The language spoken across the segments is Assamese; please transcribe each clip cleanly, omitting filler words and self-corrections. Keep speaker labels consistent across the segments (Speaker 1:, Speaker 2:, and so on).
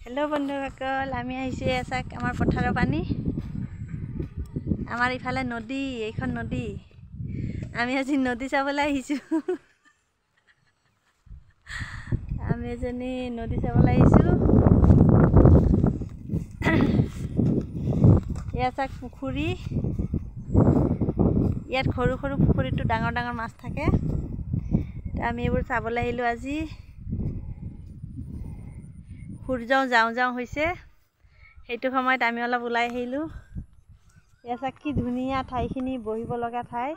Speaker 1: हेलो बंधुসকল আমি আহিছো এসাক আমাৰ পথাৰৰ পানী আমাৰ ইফালে নদী এইখন নদী আমি আজি নদী চাবলৈ আহিছো আমি এজনী নদী চাবলৈ আহিছো এসাক পুখুৰী ইয়াত সৰু সৰু পুখুৰীটো ডাঙৰ ডাঙৰ মাছ থাকে আমি এইবোৰ চাবলৈ আহিলো আজি সূৰ্য যাওঁ যাওঁ হৈছে সেইটো সময়ত আমি অলপ ওলাই আহিলো এসা কি ধুনীয়া ঠাইখিনি বহিব লগা ঠাই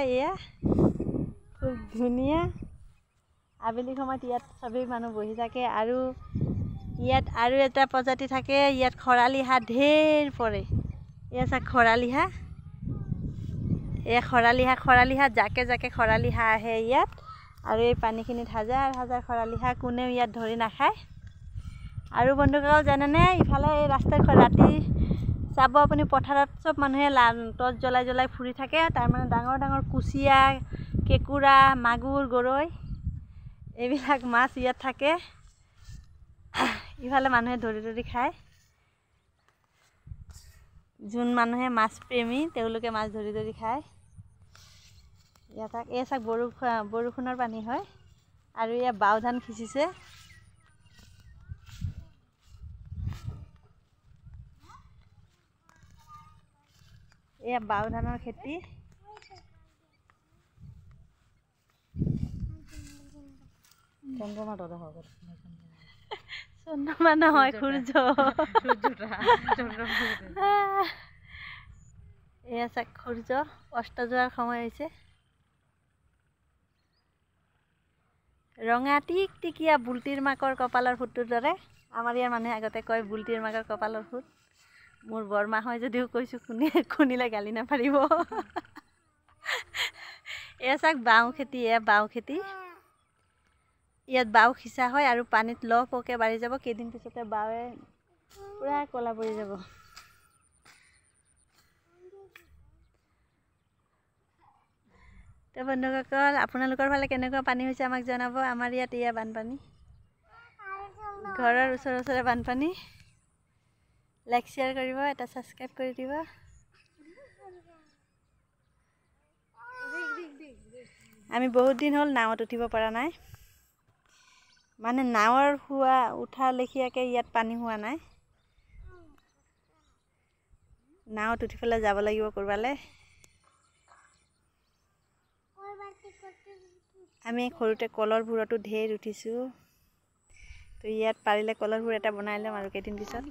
Speaker 1: এয়া খুব ধুনীয়া আবেলি সময়ত ইয়াত সবেই মানুহ বহি থাকে আৰু ইয়াত আৰু এটা প্ৰজাতি থাকে ইয়াত খৰালি হাঁহ ঢেৰ পৰে এসা খৰালি হাঁহ খৰালি হাঁহ জাকে জাকে খৰালি হাঁহ আহে ইয়াত আৰু এই পানীখিনিত হাজাৰ হাজাৰ খৰালি হাঁহ কোনেও ইয়াত ধৰি নাখায় আৰু বন্ধুসকল জানেনে ইফালে এই ৰাস্তাৰ ৰাতি চাব আপুনি পথাৰত সব মানুহে টৰ্চ জ্বলাই জ্বলাই ফুৰি থাকে তাৰ মানে ডাঙৰ ডাঙৰ কুচিয়া কেকুৰা মাগুৰ গৰৈ এইবিলাক মাছ ইয়াত থাকে ইফালে মানুহে ধৰি ধৰি খায় যোন মানুহে মাছ প্ৰেমী তেওঁলোকে মাছ ধৰি ধৰি খায় ইয়াত এসাক বৰষুণৰ পানী হয় আৰু ইয়া বাও ধান সিঁচিছে এয়া বাও ধানৰ খেতি চন্দ্ৰমা নহয় সূৰ্য এয়া চাক সূৰ্য অস্ত যোৱাৰ সময় হৈছে ৰঙা টিক টিকিয়া বুলটিৰ মাকৰ কপালৰ ফুটটোৰ দৰে আমাৰ ইয়াৰ মানুহে আগতে কয় বুলটিৰ মাকৰ কপালৰ ফুট মোৰ বৰমা হয় যদিও কৈছোঁ শুনিলে গালি নাপাৰিব এয়া চাক বাও খেতি ইয়াত বাও সিঁচা হয় আৰু পানীত লহপহকৈ বাঢ়ি যাব কেইদিন পিছতে বাৱে পুৰা ক'লা পৰি যাব তো বন্ধুসকল আপোনালোকৰ ফালে কেনেকুৱা পানী হৈছে আমাক জনাব আমাৰ ইয়াত এয়া বানপানী ঘৰৰ ওচৰে বানপানী লাইক শ্বেয়াৰ কৰিব এটা ছাবস্ক্ৰাইব কৰি দিব আমি বহুত দিন হ'ল নাৱত উঠিব পৰা নাই মানে নাৱৰ উঠা লেখীয়াকৈ ইয়াত পানী হোৱা নাই নাৱত উঠি পেলাই যাব লাগিব ক'ৰবালৈ আমি সৰুতে কলৰ ভূৰতো ঢেৰ উঠিছোঁ তো ইয়াত পাৰিলে কলৰ ভূৰ এটা বনাই ল'ম আৰু কেইদিন পিছত